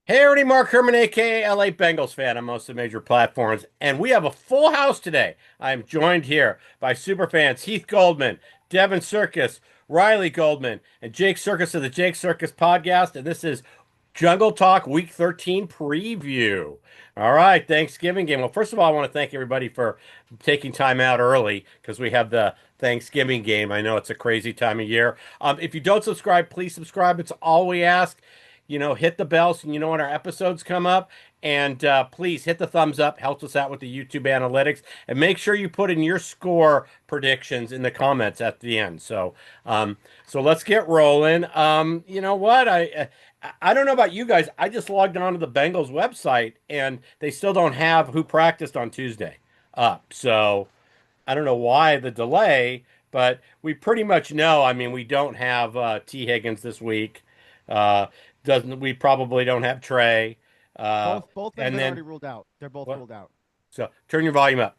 Hey, everybody, Mark Herman, aka LA Bengals fan on most of the major platforms, and we have a full house today. I'm joined here by superfans Heath Goldman, Devin Circus, Riley Goldman, and Jake Circus of the Jake Circus podcast, and this is Jungle Talk Week 13 preview. All right, Thanksgiving game. Well, first of all, I want to thank everybody for taking time out early because we have the Thanksgiving game. I know it's a crazy time of year. If you don't subscribe, please subscribe. It's all we ask. Hit the bell so you know when our episodes come up. And please hit the thumbs up. Helps us out with the YouTube analytics. And make sure you put in your score predictions in the comments at the end. So let's get rolling. You know what? I don't know about you guys. I just logged on to the Bengals website and they still don't have who practiced on Tuesday up. So I don't know why the delay, but we pretty much know. I mean, we don't have T. Higgins this week. Uh, doesn't we probably don't have Trey. Both have And been then already ruled out. They're both what? ruled out. So turn your volume up.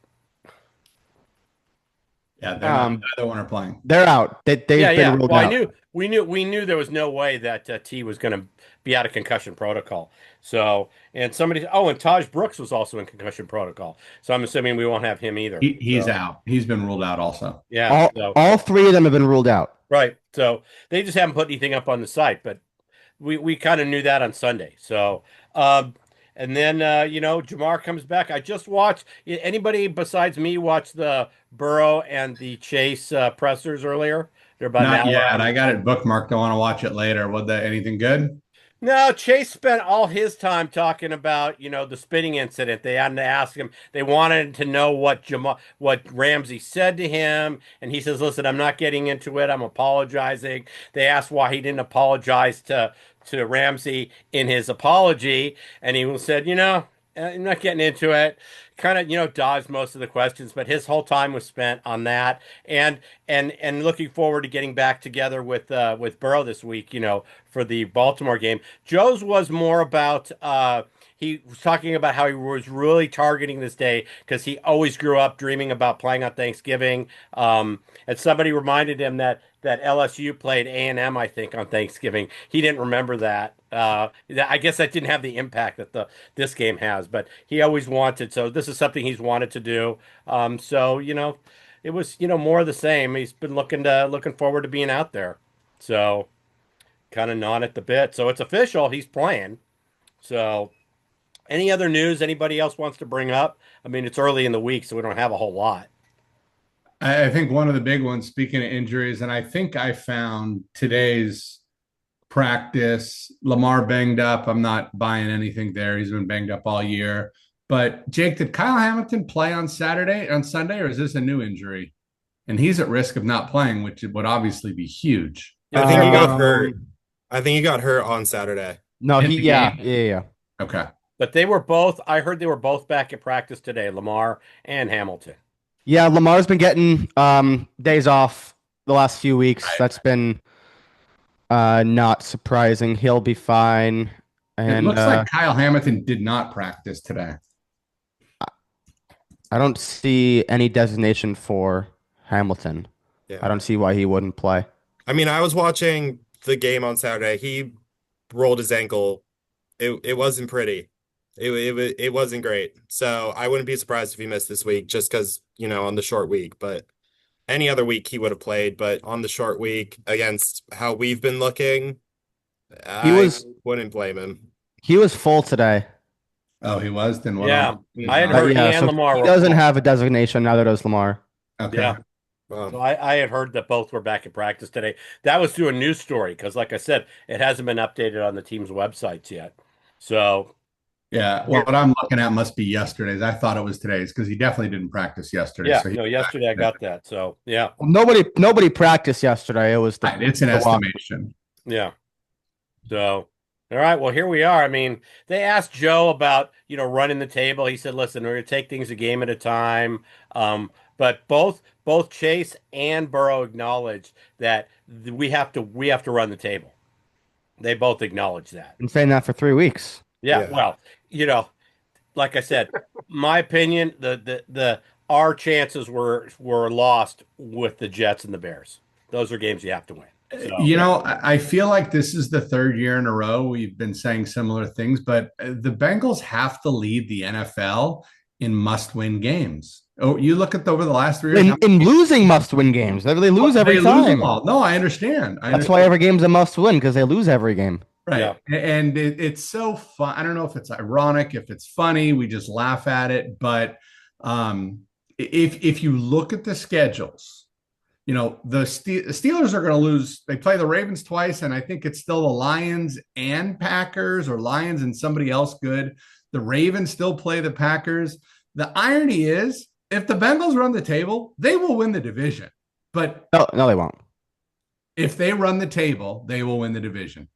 Yeah, they're not. Um, Neither one are playing. they're out. Yeah, They've been yeah. ruled Well, I out. knew we knew there was no way that T was going to be out of concussion protocol. So, and somebody, oh, and Taj Brooks was also in concussion protocol. So I'm assuming we won't have him either. He's So, out. He's been ruled out also. yeah. All So all three of them have been ruled out. right. So they just haven't put anything up on the site, but we kind of knew that on Sunday. So, and then Jamar comes back. I just watched. Anybody besides me watch the Burrow and the Chase pressers earlier? They're about an Not hour. yet. I got it bookmarked. I want to watch it later. Was that anything good? No, Chase spent all his time talking about, the spitting incident. They had to ask him. They wanted to know what Ramsey said to him, and he says, "Listen, I'm not getting into it. I'm apologizing." They asked why he didn't apologize to Ramsey in his apology, and he said, I'm not getting into it. Kind of, dodged most of the questions, but his whole time was spent on that, and looking forward to getting back together with Burrow this week. For the Baltimore game. Joe's was more about he was talking about how he was really targeting this day because he always grew up dreaming about playing on Thanksgiving. And somebody reminded him that LSU played A&M, I think, on Thanksgiving. He didn't remember that. I guess that didn't have the impact that this game has, but he always wanted. So this is something he's wanted to do. It was more of the same. He's been looking forward to being out there. So kind of gnawing at the bit. So it's official. He's playing. So any other news anybody else wants to bring up? I mean, it's early in the week, so we don't have a whole lot. I think one of the big ones, speaking of injuries, and I think I found today's practice, Lamar banged up. I'm not buying anything there. He's been banged up all year. But Jake, did Kyle Hamilton play on Sunday, or is this a new injury? And he's at risk of not playing, which would obviously be huge. I think he got Um, hurt. I think he got hurt on Saturday. No, In he the yeah, game? yeah, yeah. Okay. But I heard they were both back at practice today, Lamar and Hamilton. Yeah, Lamar's been getting days off the last few weeks. Right. That's been not surprising. He'll be fine. It And looks like Kyle Hamilton did not practice today. I don't see any designation for Hamilton. Yeah. I don't see why he wouldn't play. I mean, I was watching the game on Saturday. He rolled his ankle. It wasn't pretty. It wasn't great. So I wouldn't be surprised if he missed this week just because, on the short week. But any other week he would have played. But on the short week against how we've been looking, I wouldn't blame him. He was full today. Oh, he was? Then what? Yeah, I had But heard he yeah, and so Lamar he were doesn't full. have a designation, neither does Lamar. Okay. Yeah. So I had heard that both were back at practice today. That was through a news story because, like I said, it hasn't been updated on the team's websites yet. So Yeah. Well, what I'm looking at must be yesterday's. I thought it was today's because he definitely didn't practice yesterday. yeah, So no, yesterday I got that. So yeah, Nobody practiced yesterday. It was it's an the walk. estimation. yeah. So all right, well here we are. I mean, they asked Joe about running the table. He said, "Listen, we're gonna take things a game at a time." But both Chase and Burrow acknowledged that we have to run the table. They both acknowledge that. Been saying that for 3 weeks. Yeah, Yeah. well, like I said, my opinion, the our chances were lost with the Jets and the Bears. Those are games you have to win. So You know, I feel like this is the third year in a row we've been saying similar things, but the Bengals have to lead the NFL in must-win games. Oh, you look at over the last 3 years, In losing must-win games, they lose every they lose them time. all. No, I understand. I That's why understand. every game's a must-win because they lose every game. Right. yeah. And it's so fun. I don't know if it's ironic, if it's funny, we just laugh at it. But if you look at the schedules, you know, the Steelers are going to lose. They play the Ravens twice, and I think it's still the Lions and Packers, or Lions and somebody else good. The Ravens still play the Packers. The irony is, if the Bengals run the table, they will win the division. But No, no, they won't. if they run the table, they will win the division.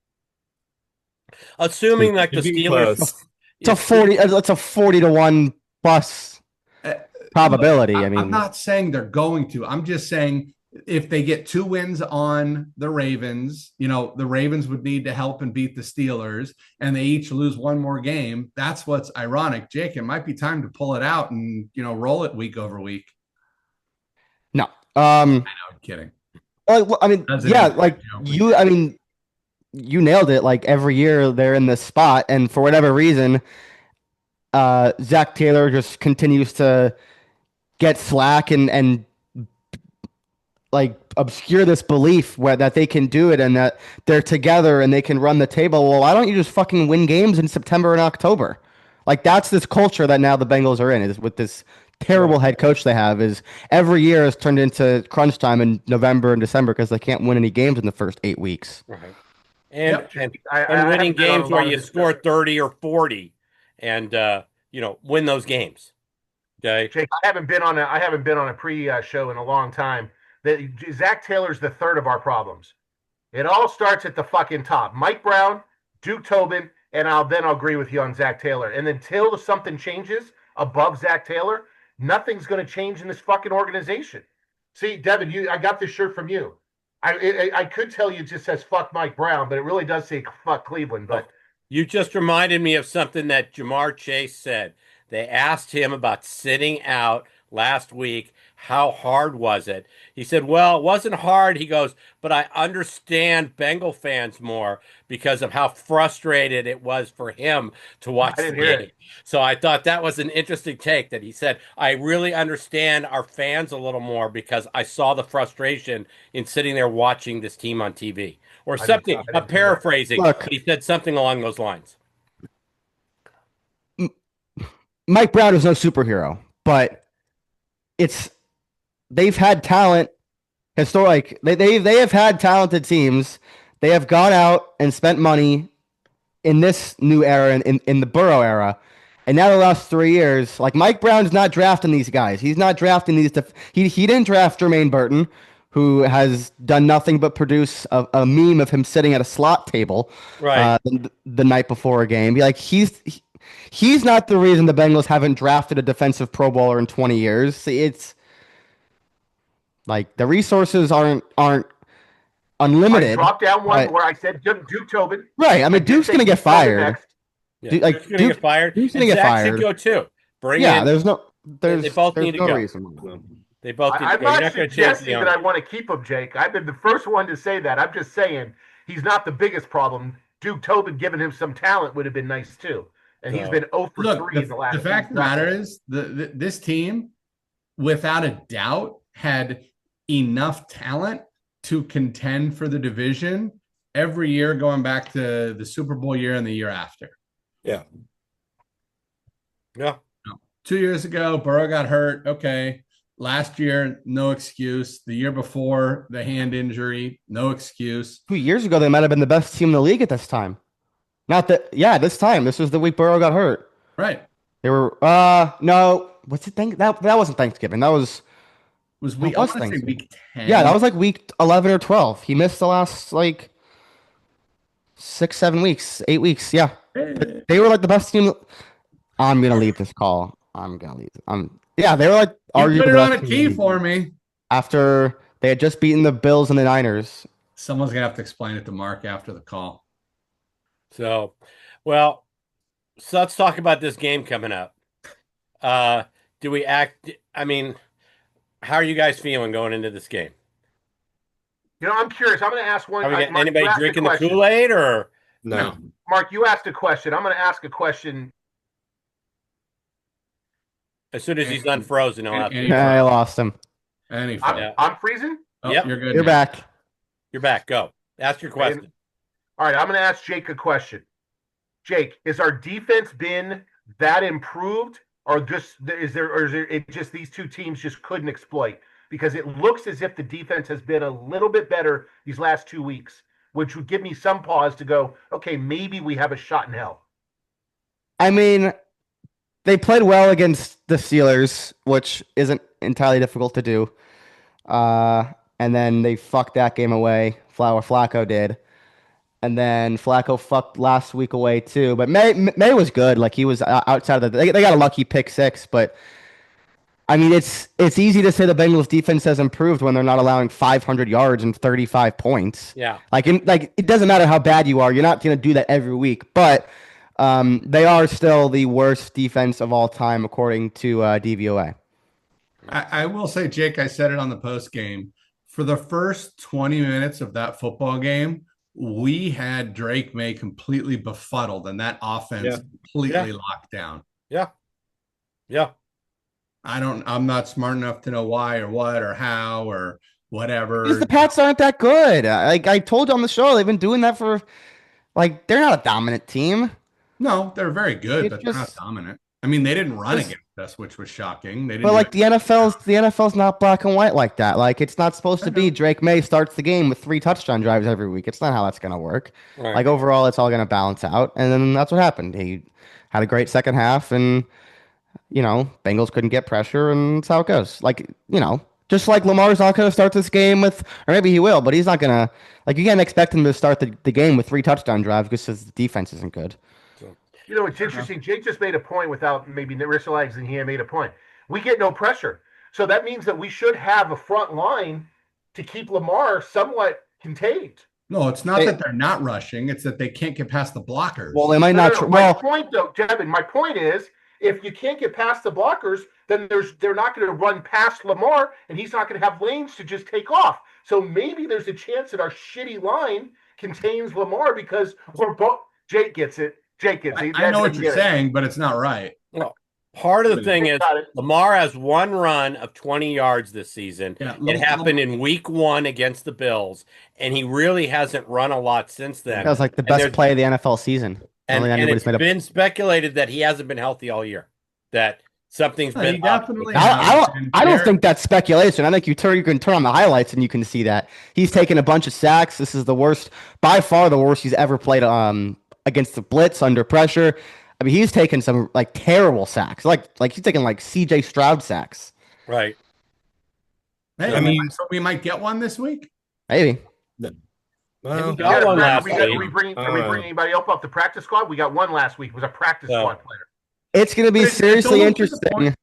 Assuming like the It'd be Steelers, close. It's a 40. It's a 40-1 plus Uh, probability. Look, I mean, I'm not saying they're going to. I'm just saying if they get 2 wins on the Ravens, you know, the Ravens would need to help and beat the Steelers, and they each lose one more game. That's what's ironic. Jake, it might be time to pull it out and, you know, roll it week over week. no. I'm kidding. Well, I mean, As an yeah, inside like joke. you. I mean, you nailed it. Like every year they're in this spot, and for whatever reason, Zach Taylor just continues to get slack and like obscure this belief that they can do it and that they're together and they can run the table. Well, why don't you just fucking win games in September and October? Like that's this culture that now the Bengals are in is with this terrible head coach they have is every year has turned into crunch time in November and December because they can't win any games in the first 8 weeks. right. And Yep. and I and winning haven't been on a games where lot of you this score stuff. 30 or 40 and win those games. Okay. Jake, I haven't been on a pre-show in a long time. That Zach Taylor's the third of our problems. It all starts at the fucking top. Mike Brown, Duke Tobin, and I'll agree with you on Zach Taylor. And until something changes above Zach Taylor, nothing's going to change in this fucking organization. See, Devin, I got this shirt from you. I could tell you it just says fuck Mike Brown, but it really does say fuck Cleveland. But You just reminded me of something that Jamar Chase said. They asked him about sitting out last week. How hard was it? He said, well, it wasn't hard. He goes, but I understand Bengal fans more because of how frustrated it was for him to watch I the didn't hear game. it. So I thought that was an interesting take that he said, I really understand our fans a little more because I saw the frustration in sitting there watching this team on TV or I didn't- something. I I'm didn't hear that. paraphrasing, Look, but he said something along those lines. Mike Brown is no superhero, but it's they've had talent historic. They have had talented teams. They have gone out and spent money in this new era in the Burrow era. And now the last 3 years, like Mike Brown's not drafting these guys. He's not drafting these. He didn't draft Jermaine Burton, who has done nothing but produce a meme of him sitting at a slot table, Right. the night before a game. Like he's not the reason the Bengals haven't drafted a defensive Pro Bowler in 20 years. It's like the resources aren't I unlimited. dropped down one but- where I said Duke Tobin. Right. I mean, did Duke's say gonna get Duke Tobin fired. next. Yeah. Dude, like, Duke's gonna get fired. Duke's gonna And get Zach fired. should go too. Bring Yeah, in. there's no They both need to no go. reason. They both need to I'm go. You're not not going to change suggesting the that I owner. want to keep him, Jake. I've been the first one to say that. I'm just saying he's not the biggest problem. Duke Tobin giving him some talent would have been nice too. And he's So- been 0 for Look, 3 in the last the fact of the matter is this team, without a doubt, had enough talent to contend for the division every year going back to the Super Bowl year and the year after. Yeah. Yeah. 2 years ago, Burrow got hurt. Okay. Last year, no excuse. The year before, the hand injury, no excuse. 2 years ago, they might have been the best team in the league at this time. Not that, yeah, this time. This was the week Burrow got hurt. Right. They were, no, what's it? That wasn't Thanksgiving. That was, Was What I was want to say Thanksgiving? week 10. yeah, that was like week 11 or 12. He missed the last like 6, 7 weeks, 8 weeks. Yeah, they were like the best team. I'm gonna leave this call. I'm gonna leave. Yeah, they were like You arguably put it the on best a team in the key league for me. after they had just beaten the Bills and the Niners. Someone's gonna have to explain it to Mark after the call. So, well, so let's talk about this game coming up. Do we act? I mean, how are you guys feeling going into this game? I'm curious. I'm going to ask one. Are we getting Mark, anybody you asked a drinking the question. Kool-Aid or? No. Mark, you asked a question. I'm going to ask a question. As soon as he's unfrozen, he'll have to. I lost him. Any I'm freezing? Oh, Yep. you're good. You're now. back. You're back. Go. Ask your question. All right, I'm going to ask Jake a question. Jake, is our defense been that improved, or is it just these two teams just couldn't exploit? Because it looks as if the defense has been a little bit better these last 2 weeks, which would give me some pause to go, okay, maybe we have a shot in hell. I mean, they played well against the Steelers, which isn't entirely difficult to do. And then they fucked that game away. Flacco did. And then Flacco fucked last week away too. But May was good. Like he was outside of they got a lucky pick six. But I mean, it's easy to say the Bengals defense has improved when they're not allowing 500 yards and 35 points. Yeah. Like it doesn't matter how bad you are. You're not going to do that every week. But they are still the worst defense of all time according to DVOA. I will say, Jake, I said it on the post game. For the first 20 minutes of that football game, we had Drake May completely befuddled and that offense completely locked down. Yeah. Yeah. I'm not smart enough to know why or what or how or whatever. Because the Pats aren't that good. Like I told you on the show, they've been doing that for they're not a dominant team. No, they're very good, but they're not dominant. I mean, they didn't run against us, which was shocking. They didn't. But like the NFL's not black and white like that. Like it's not supposed to be Drake May starts the game with 3 touchdown drives every week. It's not how that's gonna work. Right. Like overall, it's all gonna balance out, and then that's what happened. He had a great second half, and Bengals couldn't get pressure, and that's how it goes. Like just like Lamar's not gonna start this game with, or maybe he will, but he's not gonna. Like you can't expect him to start the game with 3 touchdown drives because the defense isn't good. It's interesting. Jake just made a point without maybe realizing he had made a point. We get no pressure. So that means that we should have a front line to keep Lamar somewhat contained. No, it's not that they're not rushing. It's that they can't get past the blockers. Well, they might not. My point, though, Devin, my point is, if you can't get past the blockers, then they're not going to run past Lamar, and he's not going to have lanes to just take off. So maybe there's a chance that our shitty line contains Lamar because we're both. Jake gets it. I know what you're saying, but it's not right. Well, part of the thing is Lamar has one run of 20 yards this season. Yeah, it happened in week 1 against the Bills, and he really hasn't run a lot since then. That was like the best play of the NFL season. And it's been speculated that he hasn't been healthy all year. That something's been up. I don't think that's speculation. I think you can turn on the highlights and you can see that he's taken a bunch of sacks. This is the worst, by far the worst he's ever played against the blitz under pressure. I mean, he's taken some terrible sacks. Like he's taking CJ Stroud sacks. Right. Hey, I mean, so we might get one this week. Maybe. Well, got one last week. Are we bringing anybody else off the practice squad? We got one last week. It was a practice squad player. It's going to be seriously interesting.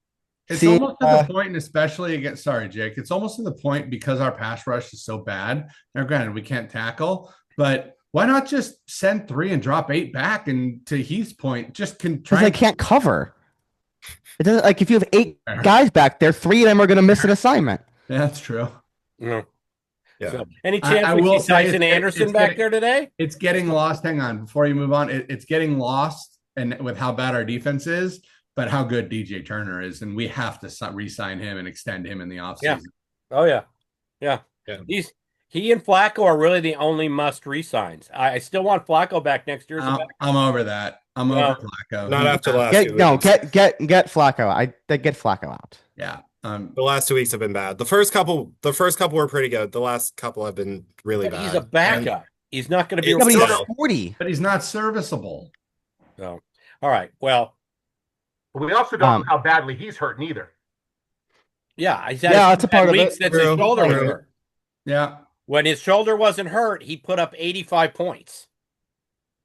It's almost to the point, and especially against, sorry, Jake, it's almost to the point because our pass rush is so bad. Now, granted, we can't tackle, but why not just send 3 and drop 8 back? And to Heath's point, just can try. Because they can't cover. It doesn't if you have 8 guys back there, 3 of them are going to miss an assignment. Yeah, that's true. Yeah. Yeah. So, any chance we see Tyson Anderson back there today? It's getting lost. Hang on, before you move on, it's getting lost, and with how bad our defense is, but how good DJ Turner is, and we have to re-sign him and extend him in the offseason. Yeah. Oh yeah. He and Flacco are really the only must re-signs. I still want Flacco back next year. I'm over that. I'm over Flacco. Not after last. Get Flacco. They get Flacco out. Yeah. The last 2 weeks have been bad. The first couple were pretty good. The last couple have been really bad. He's a backup. He's not going to be. He's 40, but he's not serviceable. So, all right. Well, we also don't know how badly he's hurting either. Yeah, that's a part of it. Since his shoulder was hurt. Yeah. When his shoulder wasn't hurt, he put up 85 points.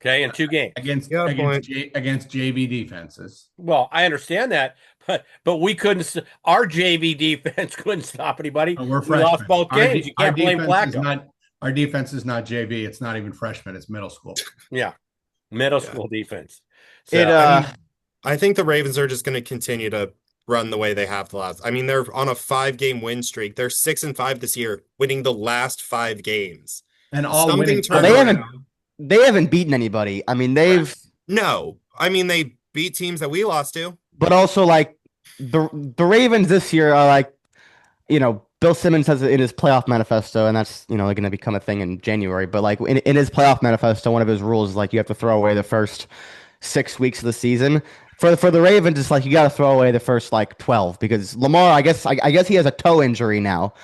Okay, in 2 games against JV defenses. Well, I understand that, but we couldn't. Our JV defense couldn't stop anybody. We lost both games. You can't blame Flacco. Our defense is not JV. It's not even freshman. It's middle school. Yeah, middle school defense. So, I think the Ravens are just going to continue to run the way they have the last. I mean, they're on a 5 game win streak. They're 6-5 this year, winning the last 5 games. And all Something winning. Well, turned around. they haven't beaten anybody. I mean, they've, No, I mean they beat teams that we lost to. but also like the Ravens this year are like, Bill Simmons has it in his playoff manifesto, and that's, going to become a thing in January. But like in his playoff manifesto, one of his rules is like you have to throw away the first 6 weeks of the season. For the Ravens, it's like you got to throw away the first like 12 because Lamar, I guess he has a toe injury now.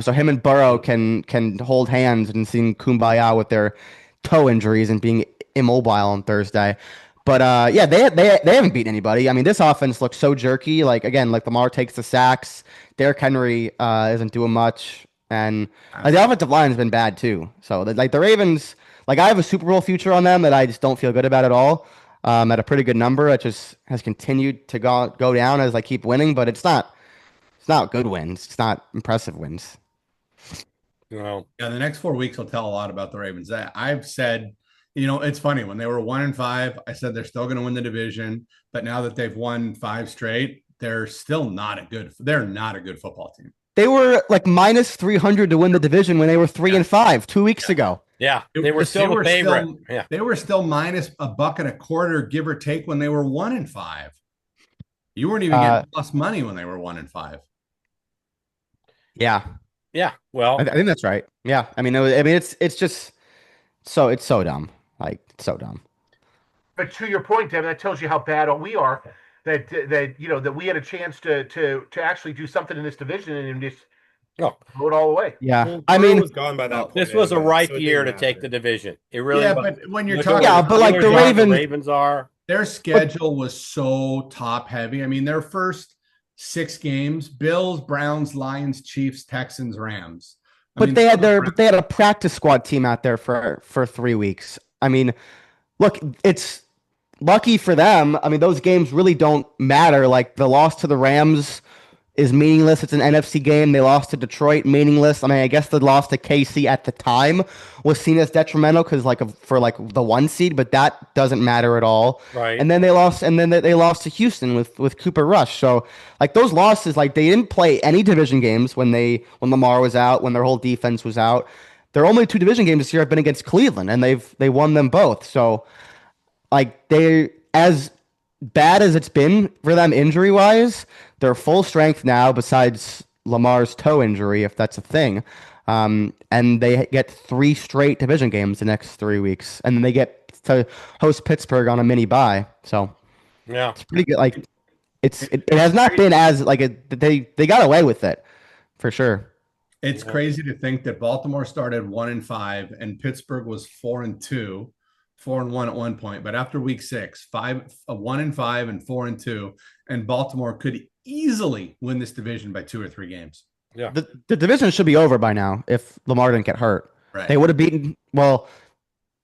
So him and Burrow can hold hands and sing Kumbaya with their toe injuries and being immobile on Thursday. But yeah, they haven't beaten anybody. I mean, this offense looks so jerky. Like again, like Lamar takes the sacks. Derrick Henry isn't doing much, and like, the offensive line has been bad too. So like the Ravens, like I have a Super Bowl future on them that I just don't feel good about at all. At a pretty good number, it just has continued to go down as I keep winning, but it's not good wins. It's not impressive wins. Well, Yeah, the next 4 weeks will tell a lot about the Ravens. I've said, it's funny when they were 1-5, I said they're still going to win the division, but now that they've won 5 straight, they're not a good football team. They were like minus 300 to win the division when they were 3-5 2 weeks ago. yeah, they were still the favorite. Yeah, They were still minus $1.25, give or take, when they were 1-5. You weren't even getting plus money when they were 1-5. Yeah, yeah. Well, I think that's right. Yeah, I mean, it's just it's so dumb. Like it's so dumb. But to your point, Devin, that tells you how bad we are. That we had a chance to actually do something in this division and just no. throw it all away. Yeah, Well, I Burrow mean, was gone by that point. This was a anyway, ripe so it year to didn't take the matter. division. It really Yeah, was. but when you're Look at talking, where Yeah, but like Steelers the are, Ravens- Ravens are. their schedule was so top heavy. I mean, their first 6 games: Bills, Browns, Lions, Chiefs, Texans, Rams. but they had a practice squad team out there for 3 weeks. I mean, look, it's lucky for them. I mean, those games really don't matter. Like the loss to the Rams is meaningless. It's an NFC game. They lost to Detroit, meaningless. I mean, I guess the loss to KC at the time was seen as detrimental because for the 1 seed, but that doesn't matter at all. Right. And then they lost to Houston with Cooper Rush. So like those losses, like they didn't play any division games when Lamar was out, when their whole defense was out. Their only 2 division games this year have been against Cleveland, and they won them both. So like they as bad as it's been for them injury wise, they're full strength now. Besides Lamar's toe injury, if that's a thing, and they get 3 straight division games the next 3 weeks, and then they get to host Pittsburgh on a mini bye. So Yeah. it's pretty good. Like it has not been as like they got away with it for sure. It's crazy to think that Baltimore started 1-5 and Pittsburgh was 4-2, 4-1 at one point. But after week 6, 1-5 and 4-2, and Baltimore could easily win this division by 2 or 3 games. Yeah. The division should be over by now if Lamar didn't get hurt. Right. They would have beaten. Well,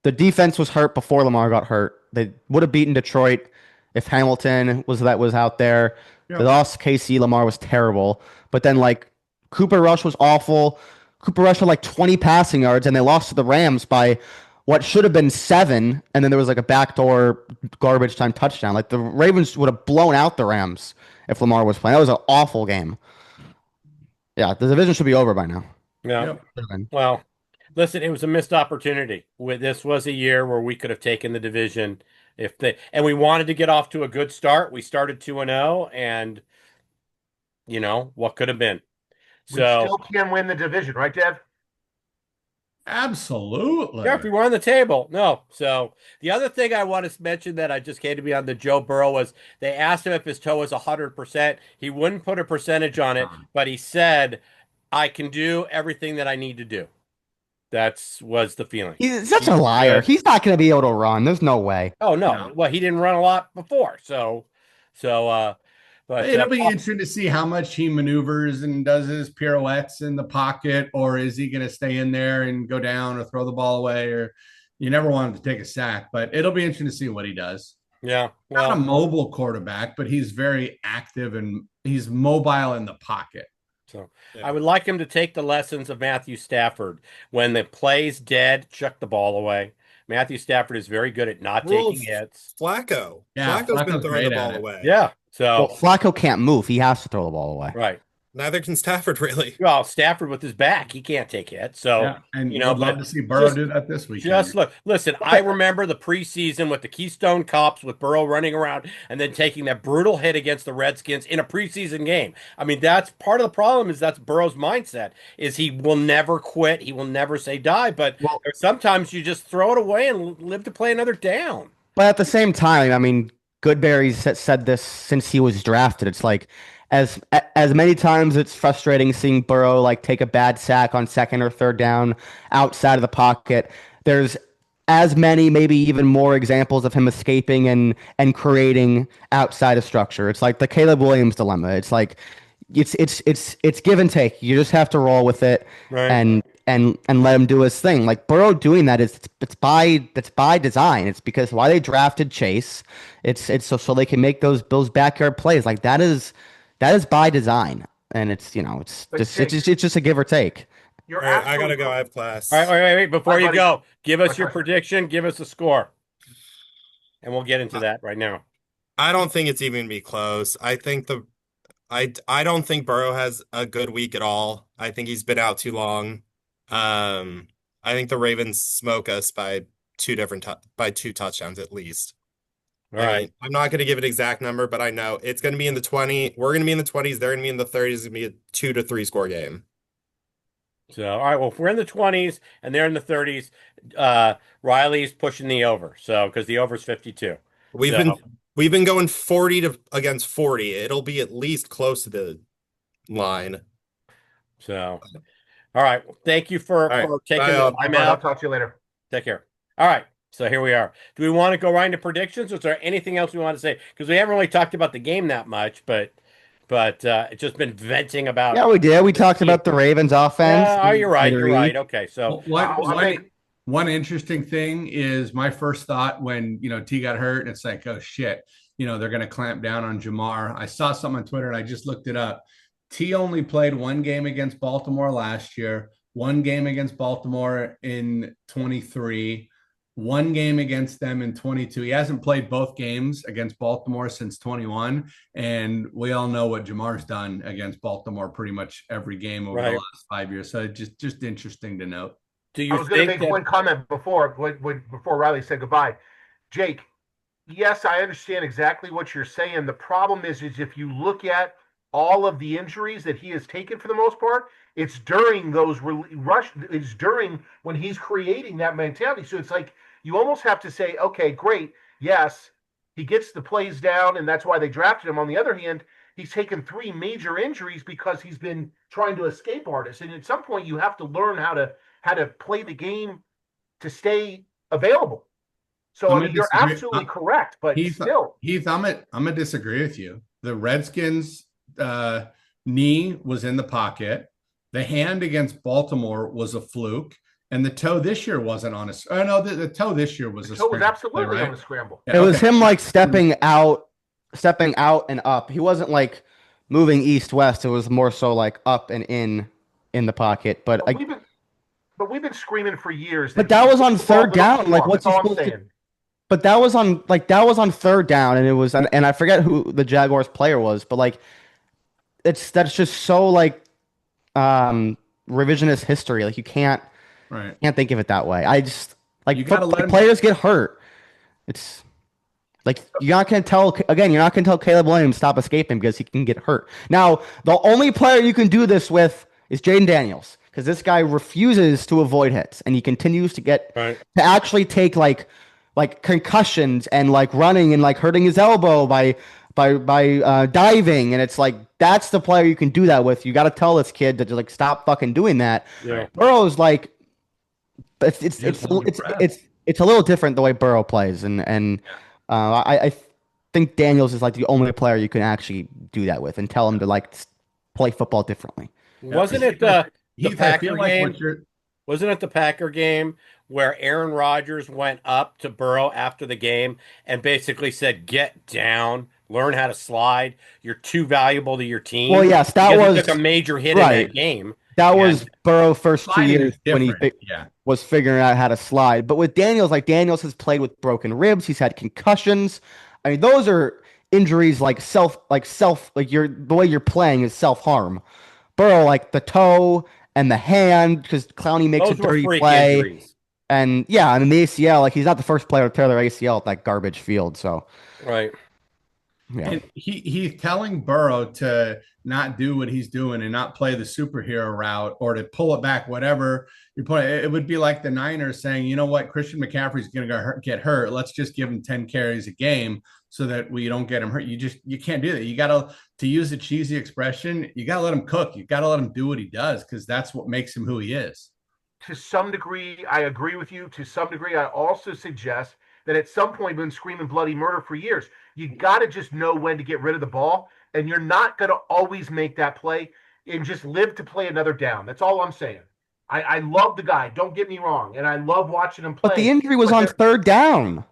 the defense was hurt before Lamar got hurt. They would have beaten Detroit if Hamilton was out there. Yeah. They lost KC. Lamar was terrible. But then like Cooper Rush was awful. Cooper Rush had like 20 passing yards, and they lost to the Rams by what should have been 7. And then there was like a backdoor garbage time touchdown. Like the Ravens would have blown out the Rams if Lamar was playing. That was an awful game. Yeah, the division should be over by now. Yeah. Yep. Well, listen, it was a missed opportunity. This was a year where we could have taken the division and we wanted to get off to a good start. We started 2-0, and what could have been. We still can win the division, right, Dev? Absolutely. Yeah, if we were on the table. No. So the other thing I want to mention that I just came to me on the Joe Burrow was they asked him if his toe was 100%. He wouldn't put a percentage on it, but he said, I can do everything that I need to do. Was the feeling. He's such a liar. He's not going to be able to run. There's no way. Oh, no. Well, he didn't run a lot before. But it'll be interesting to see how much he maneuvers and does his pirouettes in the pocket, or is he going to stay in there and go down or throw the ball away? Or you never want him to take a sack, but it'll be interesting to see what he does. Yeah, not a mobile quarterback, but he's very active and he's mobile in the pocket. So I would like him to take the lessons of Matthew Stafford. When the play's dead, chuck the ball away. Matthew Stafford is very good at not taking hits. Flacco. Yeah, Flacco's been Flacco's throwing the great ball at it. away. Yeah. Well, So, Flacco can't move. He has to throw the ball away. right. Neither can Stafford really. Well, Stafford with his back, he can't take hits. So, Yeah, and would love but to see Burrow just do that this just weekend. look. Listen, I remember the preseason with the Keystone Cops with Burrow running around and then taking that brutal hit against the Redskins in a preseason game. I mean, that's part of the problem is that's Burrow's mindset is he will never quit. He will never say die, but Well, sometimes you just throw it away and live to play another down. but at the same time, I mean, Goodberry's said this since he was drafted. It's like as many times it's frustrating seeing Burrow like take a bad sack on second or third down outside of the pocket. There's as many, maybe even more examples of him escaping and creating outside of structure. It's like the Caleb Williams dilemma. It's like it's give and take. You just have to roll with it Right. and let him do his thing. Like Burrow doing that is it's by design. It's because why they drafted Chase. It's so they can make those backyard plays. Like that is by design. And it's it's But just Jake, it's just a give or take. you're All right, I gotta absolutely go. I have class. All right, wait. Before Bye, you buddy. go, give us your Bye. prediction, give us a score, and we'll get into that right now. I don't think it's even gonna be close. I don't think Burrow has a good week at all. I think he's been out too long. I think the Ravens smoke us by by two touchdowns at least. All right. I'm not going to give an exact number, but I know it's going to be in the 20. We're going to be in the 20s. They're going to be in the 30s. It's going to be a 2 to 3 score game. So, all right. Well, if we're in the 20s and they're in the 30s, Riley's pushing the over. So, because the over is 52. We've been going 40 to against 40. It'll be at least close to the line. So, all right. Well, thank you for taking Bye, the all. time I'll out. talk to you later. Take care. All right. So here we are. Do we want to go right into predictions, or is there anything else we want to say? Because we haven't really talked about the game that much, but it's just been venting about. Yeah, we did. We talked about the Ravens offense. Yeah, you're right. Andy You're Reid. right. Okay, so One interesting thing is my first thought when T got hurt. It's like, oh shit, they're going to clamp down on Jamar. I saw something on Twitter and I just looked it up. T only played one game against Baltimore last year, one game against Baltimore in 23, one game against them in 22. He hasn't played both games against Baltimore since 21. And we all know what Jamar's done against Baltimore pretty much every game over the last 5 years. So just interesting to note. Do you I was going to make one comment before Riley said goodbye. Jake, yes, I understand exactly what you're saying. The problem is if you look at all of the injuries that he has taken for the most part, it's during those it's during when he's creating that mentality. So it's like you almost have to say, okay, great. Yes, he gets the plays down, and that's why they drafted him. On the other hand, he's taken 3 major injuries because he's been trying to escape artists. And at some point, you have to learn how to play the game to stay available. So I mean, you're absolutely correct, but still, Heath, I'm gonna disagree with you. The Redskins' knee was in the pocket. The hand against Baltimore was a fluke, and the toe this year wasn't on a. Oh no, the toe this year was a. Toe was absolutely on a scramble. Yeah, it was him like stepping out and up. He wasn't like moving east west. It was more so like up and in the pocket. But we've been screaming for years. But that was on third down. Like what's he supposed to? But that was on third down, and it was and I forget who the Jaguars player was, but like that's just so like revisionist history. Like you can't think of it that way. I just like players get hurt. It's like you're not gonna tell Caleb Williams stop escaping because he can get hurt. Now the only player you can do this with is Jaden Daniels because this guy refuses to avoid hits and he continues to to actually take like concussions and like running and like hurting his elbow by diving, and it's like that's the player you can do that with. You got to tell this kid to just like stop fucking doing that. Yeah. Burrow's like it's a little different the way Burrow plays, and I think Daniels is like the only player you can actually do that with and tell him to like play football differently. Wasn't it the Packer game? Wasn't it the Packer game where Aaron Rodgers went up to Burrow after the game and basically said, "Get down, learn how to slide. You're too valuable to your team." Well, yes, that was he took a major hit in that game. That was Burrow first 2 years when he was figuring out how to slide. But with Daniels, like Daniels has played with broken ribs, he's had concussions. I mean, those are injuries like the way you're playing is self-harm. Burrow, like the toe and the hand, because Clowney makes a Those were dirty freak play. injuries. And yeah, I mean the ACL, like he's not the first player to tear their ACL at that garbage field. So Right. yeah. And he's telling Burrow to not do what he's doing and not play the superhero route or to pull it back, whatever you put. It would be like the Niners saying, you know what, Christian McCaffrey's going to get hurt. Let's just give him 10 carries a game so that we don't get him hurt. You can't do that. You got to use a cheesy expression. You got to let him cook. You got to let him do what he does because that's what makes him who he is. To some degree, I agree with you. To some degree, I also suggest that at some point, we've been screaming bloody murder for years. You got to just know when to get rid of the ball, and you're not going to always make that play and just live to play another down. That's all I'm saying. I love the guy. Don't get me wrong, and I love watching him But the play. injury was But on there, third down.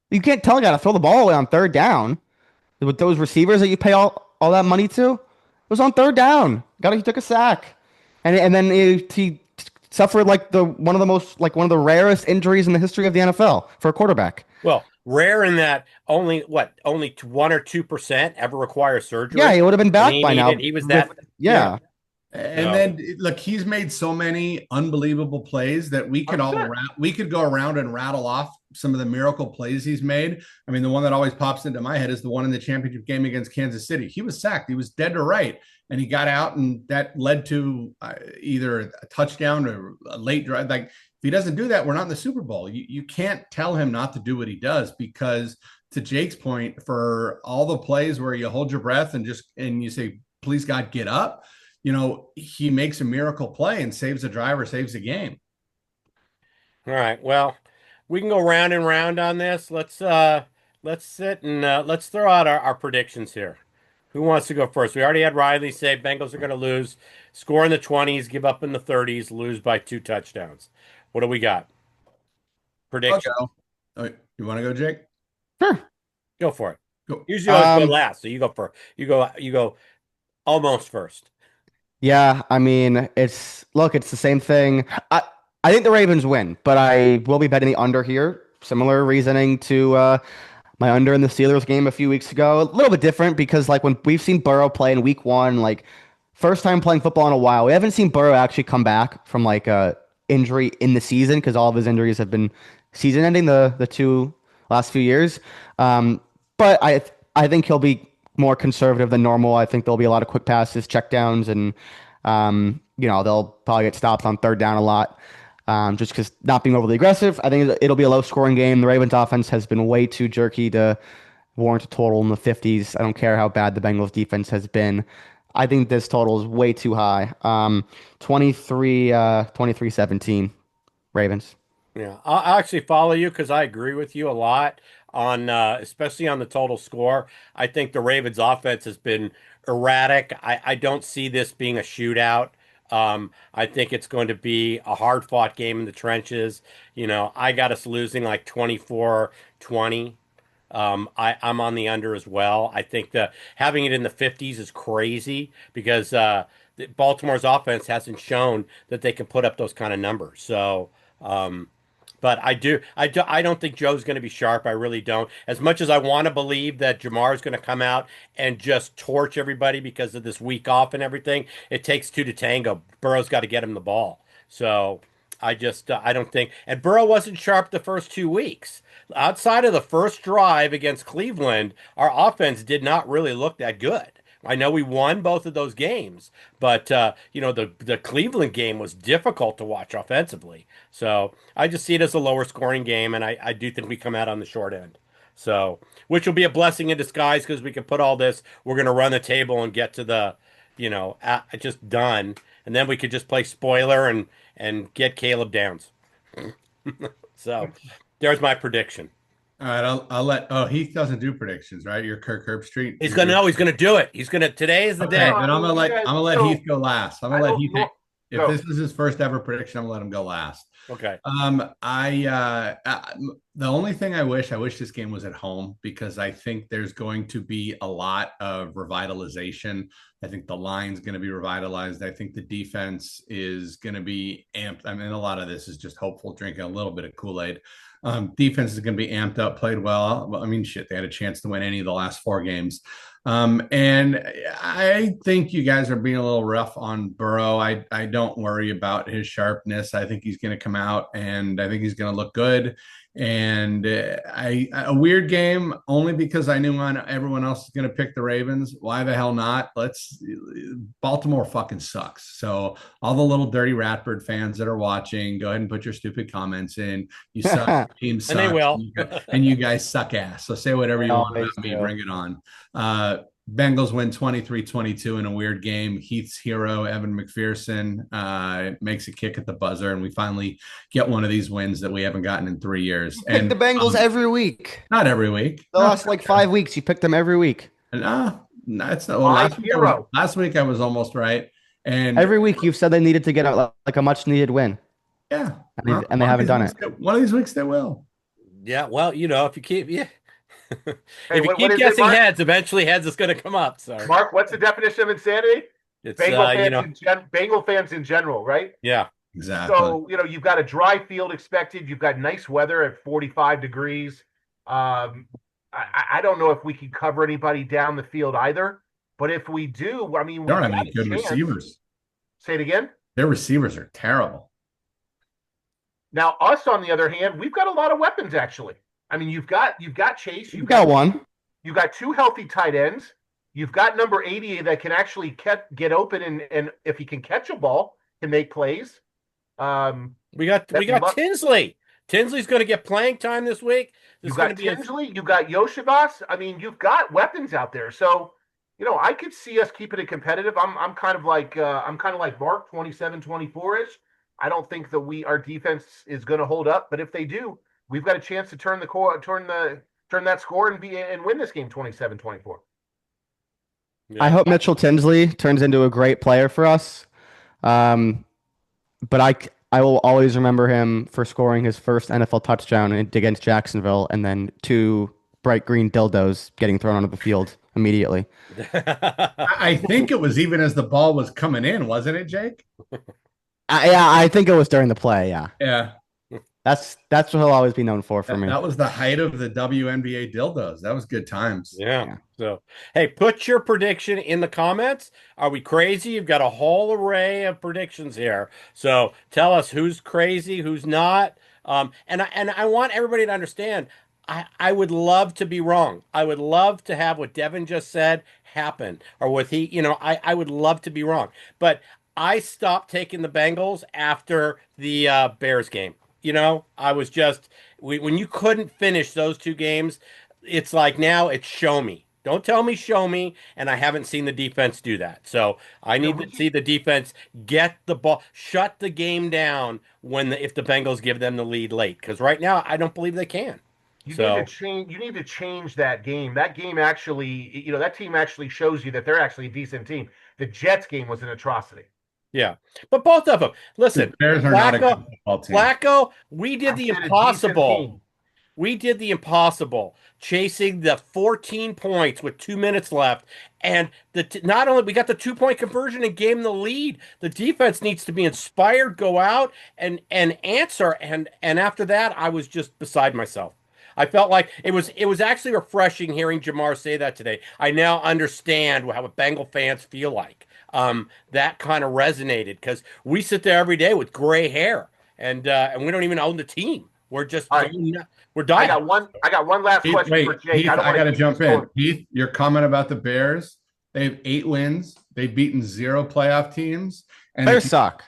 You can't tell a guy to throw the ball away on third down with those receivers that you pay all that money to. It was on third down. He took a sack, and then he suffered like one of the rarest injuries in the history of the NFL for a quarterback. Well, rare in that only 1 or 2% ever require Yeah, he surgery, would have been and back by now. he was that. Yeah. And then look, he's made so many unbelievable plays that we could go around and rattle off some of the miracle plays he's made. I mean, the one that always pops into my head is the one in the championship game against Kansas City. He was sacked. He was dead to right, and he got out, and that led to either a touchdown or a late drive. Like if he doesn't do that, we're not in the Super Bowl. You can't tell him not to do what he does because, to Jake's point, for all the plays where you hold your breath and you say, "Please God, get up." He makes a miracle play and saves a drive or saves a game. All right. Well, we can go round and round on this. Let's sit and let's throw out our predictions here. Who wants to go first? We already had Riley say Bengals are going to lose, score in the 20s, give up in the 30s, lose by 2 touchdowns. What do we got? Predictions. You want to go, Jake? Sure. Go for it. Go. Usually I always go last, so you go first. You go almost first. Yeah, I mean, it's the same thing. I think the Ravens win, but I will be betting the under here. Similar reasoning to my under in the Steelers game a few weeks ago. A little bit different because like when we've seen Burrow play in week 1, like first time playing football in a while, we haven't seen Burrow actually come back from like a injury in the season because all of his injuries have been season ending the two last few years. But I think he'll be more conservative than normal. I think there'll be a lot of quick passes, checkdowns, and they'll probably get stopped on third down a lot. Just because not being overly aggressive. I think it'll be a low scoring game. The Ravens offense has been way too jerky to warrant a total in the 50s. I don't care how bad the Bengals defense has been. I think this total is way too high. 23-17 Ravens. Yeah, I'll actually follow you because I agree with you a lot on, especially on the total score. I think the Ravens' offense has been erratic. I don't see this being a shootout. I think it's going to be a hard-fought game in the trenches. I got us losing like 24-20. I'm on the under as well. I think that having it in the 50s is crazy because Baltimore's offense hasn't shown that they can put up those kind of numbers. So. But I don't think Joe's going to be sharp. I really don't. As much as I want to believe that Jamar is going to come out and just torch everybody because of this week off and everything, it takes two to tango. Burrow's got to get him the ball. So I don't think. And Burrow wasn't sharp the first 2 weeks. Outside of the first drive against Cleveland, our offense did not really look that good. I know we won both of those games, but the Cleveland game was difficult to watch offensively. So I just see it as a lower scoring game, and I do think we come out on the short end. So, which will be a blessing in disguise because we can put all this. We're going to run the table and get to the, just done, and then we could just play spoiler and get Caleb Downs. So, there's my prediction. All right, I'll let. Oh, Heath doesn't do predictions, right? You're Kirk Herbstreit. He's gonna do it. Today is the Okay, day. then I'm gonna let Heath go last. I'm gonna let Heath. If Go. this is his first ever prediction, I'm gonna let him go last. Okay. The only thing I wish this game was at home because I think there's going to be a lot of revitalization. I think the line's going to be revitalized. I think the defense is going to be amped. I mean, a lot of this is just hopeful, drinking a little bit of Kool-Aid. Defense is going to be amped up, played well. I mean, shit, they had a chance to win any of the last 4 games. And I think you guys are being a little rough on Burrow. I don't worry about his sharpness. I think he's going to come out and I think he's going to look good. And a weird game only because I knew everyone else is going to pick the Ravens. Why the hell not? Baltimore fucking sucks. So all the little dirty Ratbird fans that are watching, go ahead and put your stupid comments in. You suck. Your team sucks. And they will. And you guys suck ass. So say whatever you want always about me. do. Bring it on. Bengals win 23-22 in a weird game. Heath's hero, Evan McPherson, makes a kick at the buzzer, and we finally get one of these wins that we haven't gotten in 3 years. You pick the Bengals every week. Not every week. The last 5 weeks, you picked them every week. No, that's not. My Last week I was almost right. And every week you've said they needed to get a much needed win. Yeah. And they haven't done it. One of these weeks they will. Yeah, well, if you keep Hey, if you keep guessing heads, eventually heads is going to come up. So, Mark, what's the definition of insanity? It's Bengal fans in general, right? Yeah, exactly. So you've got a dry field expected. You've got nice weather at 45 degrees. I don't know if we can cover anybody down the field either. But if we do, I mean, we don't have any good receivers. Say it again. Their receivers are terrible. Now, us on the other hand, we've got a lot of weapons actually. I mean, you've got Chase. You've got one. You've got 2 healthy tight ends. You've got number 80 that can actually get open and if he can catch a ball, can make plays. We got Tinsley. Tinsley's going to get playing time this week. You've got Tinsley. You've got Yoshivas. I mean, you've got weapons out there. So, I could see us keeping it competitive. I'm kind of like Mark, 27-24-ish. I don't think that our defense is going to hold up, but if they do, we've got a chance to turn that score and win this game 27-24. Yeah. I hope Mitchell Tinsley turns into a great player for us. But I will always remember him for scoring his first NFL touchdown against Jacksonville and then 2 bright green dildos getting thrown onto the field immediately. I think it was even as the ball was coming in, wasn't it, Jake? I think it was during the play, yeah. Yeah. That's what he'll always be known for me. That was the height of the WNBA dildos. That was good times. Yeah. So, hey, put your prediction in the comments. Are we crazy? You've got a whole array of predictions here. So tell us who's crazy, who's not. And I want everybody to understand, I would love to be wrong. I would love to have what Devin just said happen, or what I would love to be wrong. But I stopped taking the Bengals after the Bears game. I was just when you couldn't finish those 2 games, it's like now it's show me. Don't tell me show me, and I haven't seen the defense do that. So I need to see the defense get the ball, shut the game down if the Bengals give them the lead late. Because right now I don't believe they can. You need to change that game. That game actually, that team actually shows you that they're actually a decent team. The Jets game was an atrocity. Yeah, but both of them. Listen, the Bears are not a good football team. Flacco, we did the impossible. We did the impossible, chasing the 14 points with 2 minutes left, and not only we got the 2-point conversion and gave them the lead. The defense needs to be inspired, go out and answer, and after that, I was just beside myself. I felt like it was actually refreshing hearing Jamar say that today. I now understand how Bengal fans feel like. That kind of resonated because we sit there every day with gray hair and we don't even own the team. We're just we're dying. I got one last question for Jake. Heath, I got to jump in. Heath, your comment about the Bears, they have 8 wins. They've beaten 0 playoff teams. And Bears suck.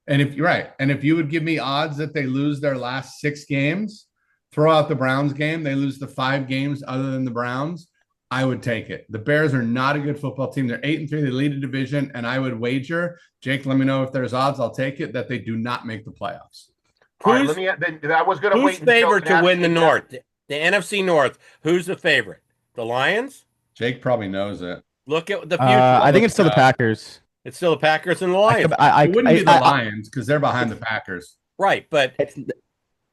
And if you're right, and if you would give me odds that they lose their last 6 games, throw out the Browns game, they lose the 5 games other than the Browns, I would take it. The Bears are not a good football team. They're 8-3. They lead a division, and I would wager, Jake, let me know if there's odds. I'll take it that they do not make the playoffs. I was going to wait. Who's favored to win the North? The NFC North. Who's the favorite? The Lions? Jake probably knows it. Look at the future. I think it's still the Packers. It's still the Packers and the Lions. It wouldn't be the Lions because they're behind the Packers. Right, but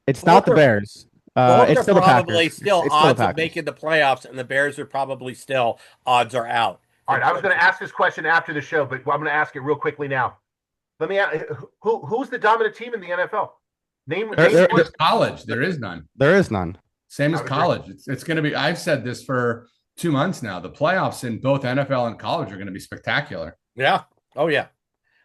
it's not the Bears. It's still probably still odds of making the playoffs, and the Bears are probably still odds are out. All right, I was going to ask this question after the show, but I'm going to ask it real quickly now. Let me ask, who's the dominant team in the NFL? Name There- name there- one. College, there is none. There is none. Same I as would agree. college. It's going to be. I've said this for 2 months now. The playoffs in both NFL and college are going to be spectacular. Yeah. Oh yeah.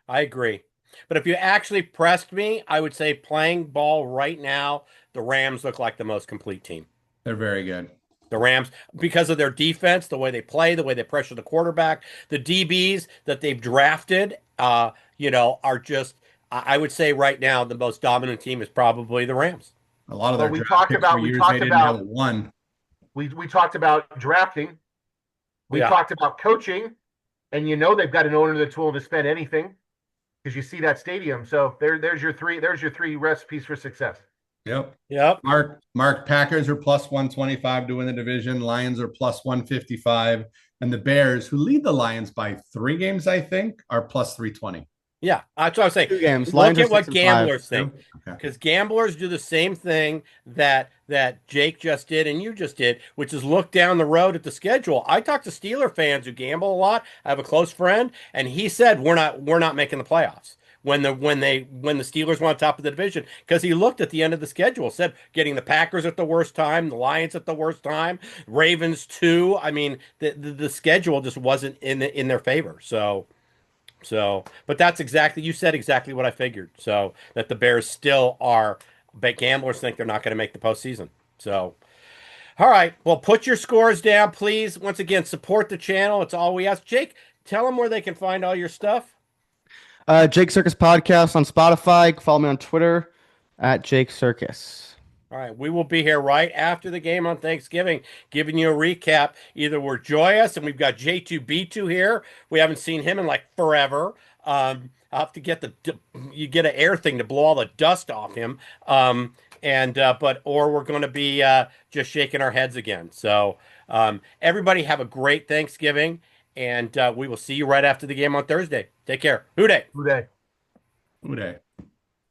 I agree. But if you actually pressed me, I would say playing ball right now, the Rams look like the most complete team. They're very good. The Rams, because of their defense, the way they play, the way they pressure the quarterback, the DBs that they've drafted, are just, I would say right now, the most dominant team is probably the Rams. A lot of Well, their we draft talked picks about- for we years talked they didn't about- have one. We talked about drafting. We Yeah. talked about coaching, and they've got an owner that's willing to spend anything because you see that stadium. So there's your three recipes for success. Yep. Yep. Mark, Packers are plus 125 to win the division. Lions are plus 155. And the Bears, who lead the Lions by 3 games, I think, are plus 320. Yeah, that's what I was saying. 2 games. Look Lions are at what 6-5. gamblers think, Okay. because gamblers do the same thing that Jake just did and you just did, which is look down the road at the schedule. I talk to Steeler fans who gamble a lot. I have a close friend, and he said we're not making the playoffs when the Steelers were on top of the division, because he looked at the end of the schedule, said getting the Packers at the worst time, the Lions at the worst time, Ravens too. I mean, the schedule just wasn't in their favor. So, but you said exactly what I figured. So that the Bears still are, but gamblers think they're not going to make the postseason. So, all right. Well, put your scores down, please. Once again, support the channel. It's all we ask. Jake, tell them where they can find all your stuff. Jake Circus Podcast on Spotify. Follow me on Twitter at Jake Circus. All right, we will be here right after the game on Thanksgiving, giving you a recap. Either we're joyous, and we've got J2B2 here. We haven't seen him in like forever. I'll have to get you get an air thing to blow all the dust off him. Or we're going to be just shaking our heads again. So everybody have a great Thanksgiving, and we will see you right after the game on Thursday. Take care. Hoo day. Who they? Who dey?